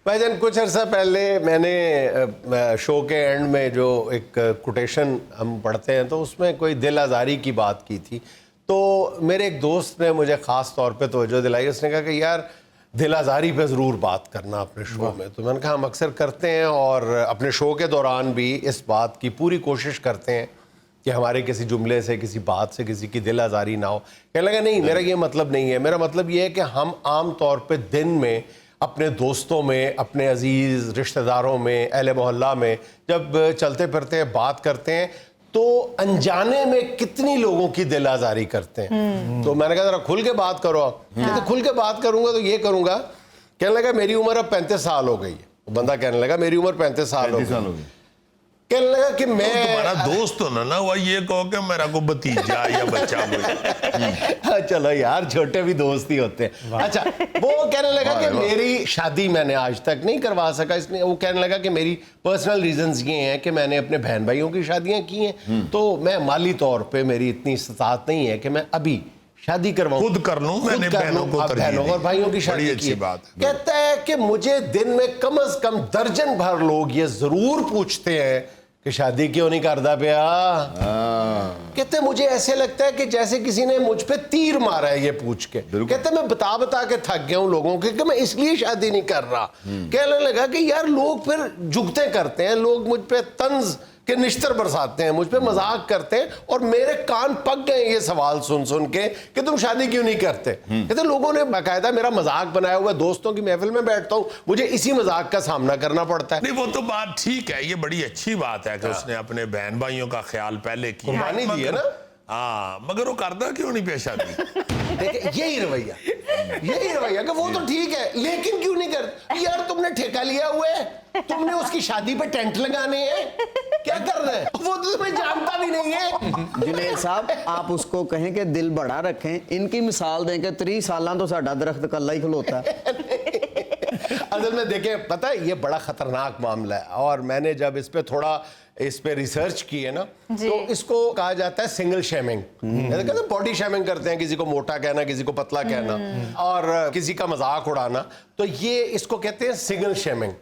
भाईजान कुछ अर्सा पहले मैंने शो के एंड में जो एक कोटेशन हम पढ़ते हैं तो उसमें कोई दिल आज़ारी की बात की थी। तो मेरे एक दोस्त ने मुझे ख़ास तौर पे तवज्जो दिलाई। उसने कहा कि यार दिल आज़ारी पे ज़रूर बात करना अपने शो में। तो मैंने कहा हम अक्सर करते हैं और अपने शो के दौरान भी इस बात की पूरी कोशिश करते हैं कि हमारे किसी जुमले से, किसी बात से किसी की दिल आज़ारी ना हो। कहने लगा नहीं, मेरा ये मतलब नहीं है। मेरा मतलब ये है कि हम आम तौर पे दिन में अपने दोस्तों में, अपने अजीज़ रिश्तेदारों में, अहले मोहल्ला में जब चलते फिरते हैं, बात करते हैं तो अनजाने में कितनी लोगों की दिल आज़ारी करते हैं। तो मैंने कहा जरा खुल के बात करो आप। तो खुल के बात करूंगा तो ये करूंगा। कहने लगा मेरी उम्र अब 35 साल हो गई है। बंदा कहने लगा मेरी उम्र 35 साल हो गई। कहने लगा कि मैं तुम्हारा दोस्त हो ना वो ये कहो कि मेरा को भतीजा या बच्चा चलो यार, छोटे भी दोस्त ही होते हैं। अच्छा, वो कहने लगा कि मेरी शादी मैंने आज तक नहीं करवा सका। इसलिए वो कहने लगा कि मेरी पर्सनल रीजंस ये हैं कि मैंने अपने बहन भाइयों की शादियां की हैं, तो मैं माली तौर पे मेरी इतनी इस्तात नहीं है कि मैं अभी शादी करवाऊं, खुद कर लूं। मैंने बहनों और भाइयों की शादी की। बात कहता है कि मुझे दिन में कम से कम दर्जन भर लोग ये जरूर पूछते हैं कि शादी क्यों नहीं करता पिया। कहते मुझे ऐसे लगता है कि जैसे किसी ने मुझ पे तीर मारा है ये पूछ के। कहते मैं बता बता के थक गया हूं लोगों के कि मैं इसलिए शादी नहीं कर रहा। कहने लगा कि यार लोग फिर जुगते करते हैं, लोग मुझ पे तंज के निश्तर बरसाते हैं, मुझ पे मजाक करते हैं और मेरे कान पक गए ये सवाल सुन सुन के कि तुम शादी क्यों नहीं करते। कहते लोगों ने बाकायदा मेरा मजाक बनाया हुआ। दोस्तों की महफिल में बैठता हूं, मुझे इसी मजाक का सामना करना पड़ता है। नहीं वो तो बात ठीक है, ये बड़ी अच्छी बात है कि उसने अपने बहन भाइयों का ख्याल पहले किया, कुर्बानी दी है ना। हाँ, मगर वो करता क्यों नहीं पे शादी। देखिए यही रवैया कि वो तो ठीक है लेकिन क्यों नहीं कर। यार तुमने ठेका लिया हुआ है, तुमने उसकी शादी पे टेंट लगाने हैं, क्या कर रहे हैं, वो तो तुम्हें जानता भी नहीं है। जुनेद साहब आप उसको कहें कि दिल बड़ा रखें, इनकी मिसाल दें कि 30 साल तो साडा दरख्त कल्ला ही खलोता है। असल में देखें, पता है ये बड़ा खतरनाक मामला है और मैंने जब इस पे थोड़ा इस पे रिसर्च की है ना तो इसको कहा जाता है सिंगल शेमिंग। कहते हैं बॉडी शेमिंग करते हैं, किसी को मोटा कहना, किसी को पतला कहना और किसी का मजाक उड़ाना। तो ये इसको कहते हैं सिंगल शेमिंग,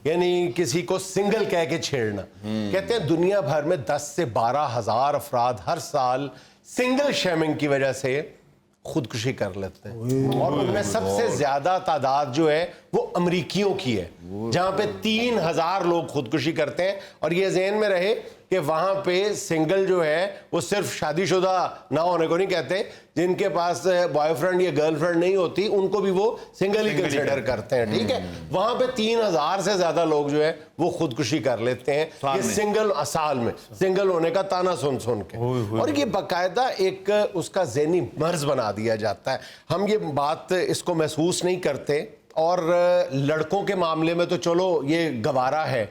यानी किसी को सिंगल कह के छेड़ना। कहते हैं दुनिया भर में 10 से 12 हजार अफराद हर साल सिंगल शेमिंग की वजह से खुदकुशी कर लेते हैं और उनमें सबसे ज्यादा तादाद जो है वो अमरीकियों की है, जहां पे 3000 लोग खुदकुशी करते हैं। और ये ज़हन में रहे कि वहां पे सिंगल जो है वो सिर्फ शादीशुदा ना होने को नहीं कहते, जिनके पास बॉयफ्रेंड या गर्लफ्रेंड नहीं होती उनको भी वो सिंगल ही कंसिडर करते हैं। ठीक है, वहां पे 3000 से ज्यादा लोग जो है वो खुदकुशी कर लेते हैं ये सिंगल साल में, सिंगल होने का ताना सुन सुन के। और ये बाकायदा एक उसका ज़हनी मर्ज बना दिया जाता है। हम ये बात इसको महसूस नहीं करते और लड़कों के मामले में तो चलो ये गवारा है।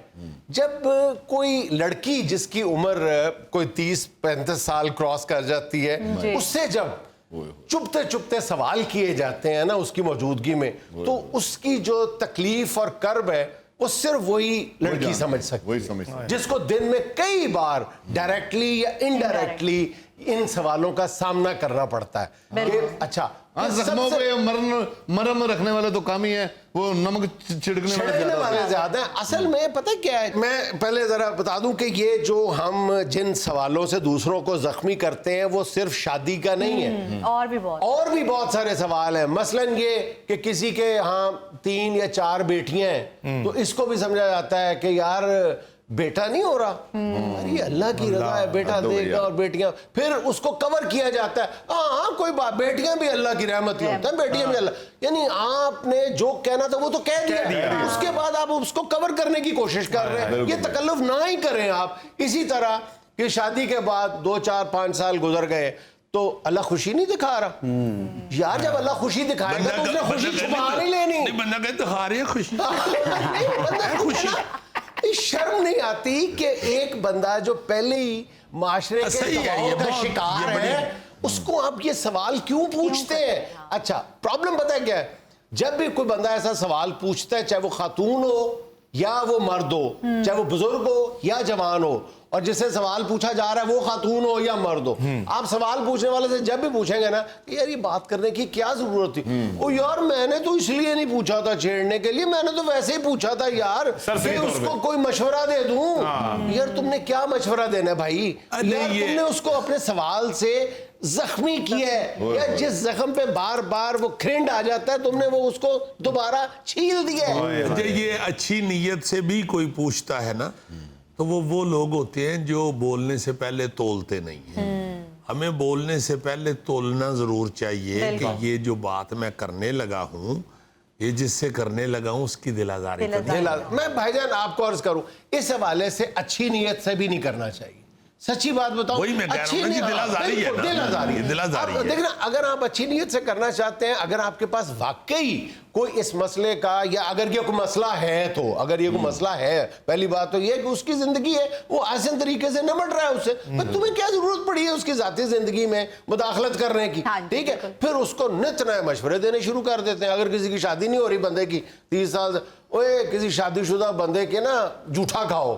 जब कोई लड़की जिसकी उम्र कोई 30-35 साल क्रॉस कर जाती है, उससे जब चुपते चुपते सवाल किए जाते हैं ना उसकी मौजूदगी में, तो उसकी जो तकलीफ और कर्ब है वो सिर्फ वही लड़की समझ सकती है, जिसको दिन में कई बार डायरेक्टली या इनडायरेक्टली इन सवालों का सामना करना पड़ता है कि अच्छा जख्मों पे मरहम रखने वाले तो कम ही है, वो नमक छिड़कने वाले ज्यादा है। असल में पता क्या है, मैं पहले जरा बता दूं कि ये जो हम जिन सवालों से दूसरों को जख्मी करते हैं वो सिर्फ शादी का नहीं है, और भी बहुत सारे सवाल हैं। मसलन ये कि किसी के यहाँ 3 या 4 बेटियां हैं तो इसको भी समझा जाता है कि यार बेटा नहीं हो रहा, अरे अल्लाह की रजा है, बेटा देगा। और बेटियां फिर उसको कवर किया जाता है, हाँ कोई बात, बेटियां भी अल्लाह की रहमत होता है, बेटियां भी अल्लाह, यानी आपने जो कहना था वो तो कह दिया, उसके बाद आप उसको कवर करने की कोशिश कर रहे हैं। ये तकल्लुफ ना ही करें आप। इसी तरह कि शादी के बाद 2, 4, 5 साल गुजर गए तो अल्लाह खुशी नहीं दिखा रहा। यार जब अल्लाह खुशी दिखाएगा तो उसने खुशी छुपा नहीं लेनी। बंदा कहता दिखा रही है खुशी, खुशी शर्म नहीं आती कि एक बंदा जो पहले ही माशरे के दबाव का शिकार है उसको आप ये सवाल क्यों पूछते हैं। अच्छा प्रॉब्लम पता है क्या है, जब भी कोई बंदा ऐसा सवाल पूछता है, चाहे वो खातून हो या वो मर्द हो, चाहे वो बुजुर्ग हो या जवान हो, और जिससे सवाल पूछा जा रहा है वो खातून हो या मर्द हो, आप सवाल पूछने वाले से जब भी पूछेंगे ना कि यार ये बात करने की क्या जरूरत थी, ओ यार मैंने तो इसलिए नहीं पूछा था छेड़ने के लिए, मैंने तो वैसे ही पूछा था यार, कि उसको कोई मशवरा दे दूं। यार तुमने क्या मशवरा देना है भाई, यार तुमने उसको अपने सवाल से जख्मी किया है, या जिस जख्म पे बार बार वो खिंड आ जाता है तुमने वो उसको दोबारा छील दिया है। ये अच्छी नीयत से भी कोई पूछता है ना, तो वो लोग होते हैं जो बोलने से पहले तोलते नहीं हैं। हमें बोलने से पहले तोलना जरूर चाहिए कि ये जो बात मैं करने लगा हूँ, ये जिससे करने लगा हूँ उसकी दिलाजारी मैं भाईजान आपको अर्ज करूं, इस हवाले से अच्छी नीयत से भी नहीं करना चाहिए। सच्ची बात बताओ, वही मैं कह रहा हूं ना कि दिलाजारी है ना, दिलाजारी है, दिलाजारी है। देखना, अगर आप अच्छी नीयत से करना चाहते हैं, अगर आपके पास वाकई कोई इस मसले का, या अगर ये कोई मसला है, तो अगर ये कोई मसला है, पहली बात तो ये कि उसकी जिंदगी है, वो आसान तरीके से निपट रहा है उससे, पर तुम्हें क्या जरूरत पड़ी है उसकी जाती जिंदगी में मुदाखलत करने की? ठीक है, फिर उसको नित नए मशवरे देने शुरू कर देते हैं। अगर किसी की शादी नहीं हो रही बंदे की 30 साल से, ओए किसी शादीशुदा बंदे के ना जूठा खाओ,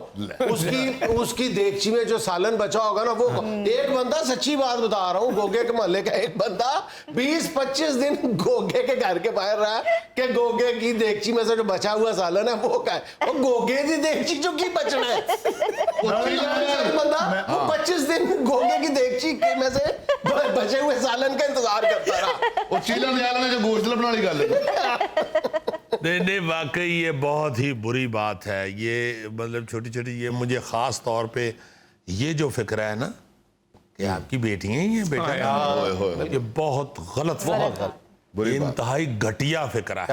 उसकी देगची में जो सालन बचा होगा ना वो एक बंदा, सच्ची बात बता रहा हूँ, गोगे के मोहल्ले का एक बंदा 20-25 दिन गोगे के घर के बाहर रहा कि गोगे की देगची में से जो बचा हुआ सालन है वो क्या है, वो गोगे की देगची जो की बचना है, बंदा वो 25 दिन गोगे की देगची में से बचे हुए सालन का इंतजार करता रहा। वो चीला ने जो गोश्त लपना वाली गल है। नहीं, वाकई ये बहुत ही बुरी बात है। ये मतलब छोटी छोटी, ये मुझे खास तौर पे ये जो फिक्र है ना कि आपकी बेटियां ही हैं, बेटा ये बहुत गलत, इंतहाई घटिया फिक्र है।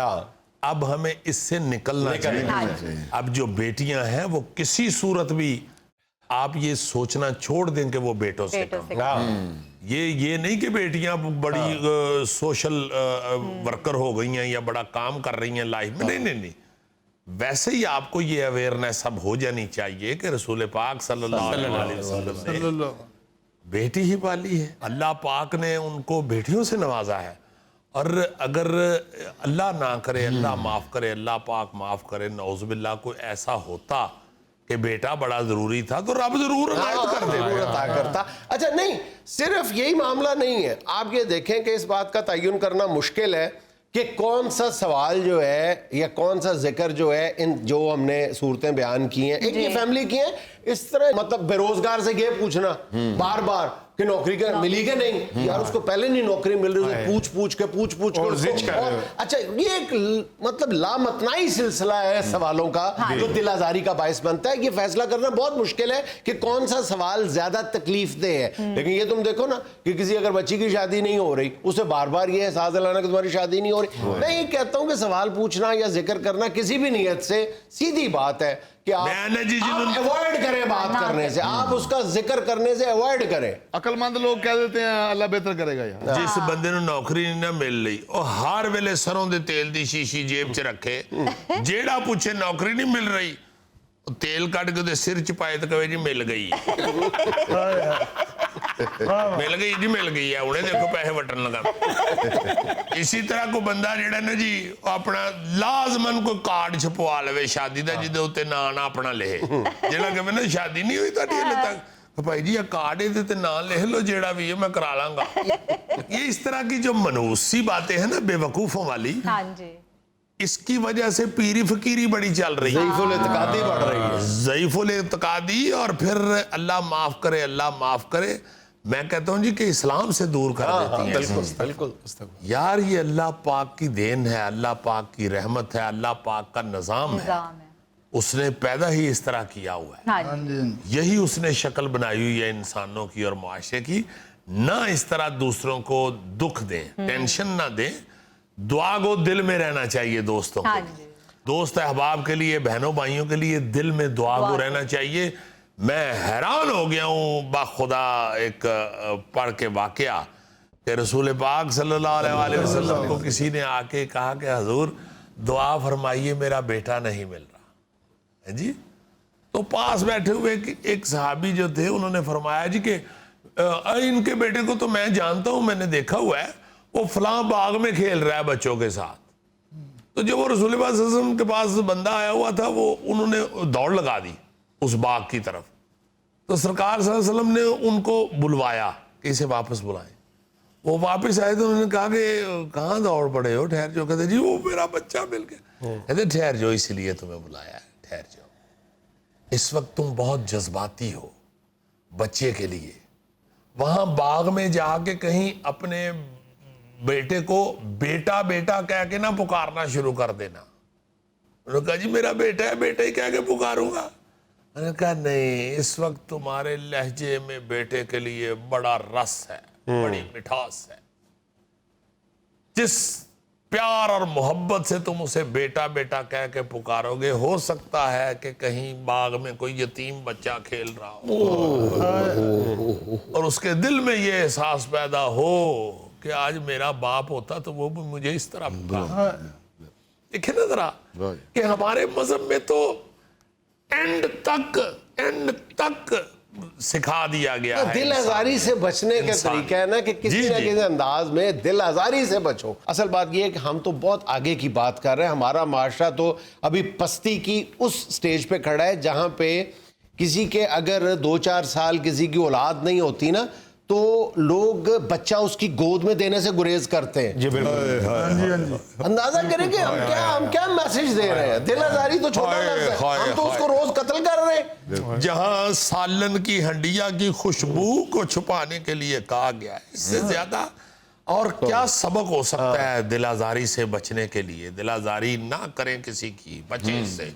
अब हमें इससे निकलना चाहिए। अब जो बेटियां हैं वो किसी सूरत भी आप ये सोचना छोड़ दें कि वो बेटों से कम। ये नहीं कि बेटियां बड़ी सोशल वर्कर हो गई हैं या बड़ा काम कर रही हैं लाइफ में, नहीं। वैसे ही आपको ये अवेयरनेस अब हो जानी चाहिए कि रसूल पाक सल्लल्लाहु अलैहि वसल्लम ने बेटी ही पाली है, अल्लाह पाक ने उनको बेटियों से नवाजा है। और अगर अल्लाह ना करे, अल्लाह माफ करे, अल्लाह पाक माफ करे, नौजुबिल्लाह कोई ऐसा होता कि बेटा बड़ा जरूरी था, तो रब जरूर इनायत कर देता। अच्छा, नहीं सिर्फ यही मामला नहीं है, आप ये देखें कि इस बात का तयन करना मुश्किल है कि कौन सा सवाल जो है या कौन सा जिक्र जो है, इन जो हमने सूरतें बयान की हैं, एक ये फैमिली की है, इस तरह मतलब बेरोजगार से ये पूछना बार बार कि नौकरी का मिली कि नहीं, यार उसको पहले नहीं नौकरी मिल रही, पूछ पूछ के और अच्छा, ये एक मतलब लामतनाई सिलसिला है सवालों का जो दिलाजारी का बायस बनता है। ये फैसला करना बहुत मुश्किल है कि कौन सा सवाल ज्यादा तकलीफ दे है। लेकिन ये तुम देखो ना कि किसी अगर बच्ची की शादी नहीं हो रही, उसे बार बार ये एहसास दिलाना कि तुम्हारी शादी नहीं हो रही। मैं ये कहता हूं कि सवाल पूछना या जिक्र करना किसी भी नियत से सीधी बात है कि आप अवॉइड करें बात करने से, आप उसका जिक्र करने से अवॉइड करें। अकलमंद लोग कह देते हैं अल्लाह बेहतर करेगा यार। जिस बंदे ਨੂੰ नौकरी नहीं ना मिल रही, ਉਹ हर वेले सरों दे तेल दी शीशी जेब च रखे, जेड़ा पूछे नौकरी नहीं मिल रही, तेल कट के सिर च पाए तो कहे जी मिल गई मिल गई जी, मिल गई है, उन्हें देखो पैसे वटन लगा। इसी तरह को बंदा जेड़ा ना जी अपना लाजमन कोई कार्ड छपवा लवे शादी का, जिदे उत्ते ना अपना लिखे, जेड़ा कहे ना शादी नहीं हुई तुहाडी हले तक, भाई जी कार्ड है ते ना लिख लो, जेड़ा भी है मैं करा लांगा। ये इस तरह की जो मनहूसी बातें हैं ना बेवकूफों वाली, इसकी वजह से पीरी फकीरी बड़ी चल रही है, ज़ईफुल इत्कादी बढ़ रही है, ज़ईफुल इत्कादी। और फिर अल्लाह माफ करे, अल्लाह माफ करे, मैं कहता हूं जी कि इस्लाम से दूर कर देती है। बिल्कुल यार ये अल्लाह पाक की देन है, अल्लाह पाक की रहमत है, अल्लाह पाक का निजाम है, उसने पैदा ही इस तरह किया हुआ है, यही उसने शक्ल बनाई हुई है इंसानों की और मुआशरे की। ना इस तरह दूसरों को दुख दें, टेंशन ना दें, दुआ को दिल में रहना चाहिए दोस्तों को, दोस्त अहबाब के लिए, बहनों भाइयों के लिए दिल में दुआ को रहना चाहिए। मैं हैरान हो गया हूँ बाखुदा एक पढ़ के वाकया कि रसूल पाक सल्लल्लाहु अलैहि वसल्लम को किसी ने आके कहा कि हजूर दुआ फरमाइए मेरा बेटा नहीं मिल रहा है जी। तो पास बैठे हुए एक सहाबी जो थे उन्होंने फरमाया जी कि इनके बेटे को तो मैं जानता हूं, मैंने देखा हुआ है, वो फलां बाग में खेल रहा है बच्चों के साथ। तो जब वो रसूल पाक सल्लल्लाहु अलैहि वसल्लम के पास बंदा आया हुआ था, वो उन्होंने दौड़ लगा दी उस बाग की तरफ। तो सरकार सल्लल्लाहु अलैहि वसल्लम ने उनको बुलवाया कि इसे वापस बुलाएं। वो वापस आए तो उन्होंने कहा कि कहाँ दौड़ पड़े हो, ठहर जाओ। कहते जी वो मेरा बच्चा मिल गया। कहते ठहर जाओ, इसीलिए तुम्हें बुलाया है, ठहर जाओ। इस वक्त तुम बहुत जज्बाती हो बच्चे के लिए। वहां बाग में जाके कहीं अपने बेटे को बेटा बेटा कह के ना पुकारना शुरू कर देना। उन्होंने कहा जी मेरा बेटा है, बेटा ही कह के पुकारूंगा। मैंने कहा नहीं, इस वक्त तुम्हारे लहजे में बेटे के लिए बड़ा रस है, बड़ी मिठास है। जिस प्यार और मोहब्बत से तुम उसे बेटा बेटा कह के पुकारोगे, हो सकता है कि कहीं बाग में कोई यतीम बच्चा खेल रहा हो और उसके दिल में ये एहसास पैदा हो कि आज मेरा बाप होता तो वो भी मुझे इस तरह पुकार। देखिए ना जरा कि हमारे मजहब में तो एंड तक सिखा दिया गया है। दिल आजारी से बचने का तरीका है ना कि किसी ना किसी अंदाज में दिल आजारी से बचो। असल बात यह है कि हम तो बहुत आगे की बात कर रहे हैं। हमारा माशरा तो अभी पस्ती की उस स्टेज पे खड़ा है जहां पे किसी के अगर 2-4 साल किसी की औलाद नहीं होती ना, तो लोग बच्चा उसकी गोद में देने से गुरेज करते हैं। जी बिल्कुल। अंदाजा करें कि हम क्या मैसेज दे रहे हैं। दिल आजारी तो छोटा लफ्ज़ है, हम तो उसको रोज कत्ल कर रहे हैं। जहां सालन की हंडिया की खुशबू को छुपाने के लिए कहा गया है, इससे ज्यादा और क्या सबक हो सकता है दिल आजारी से बचने के लिए। दिल आजारी ना करें किसी की, बचें इससे।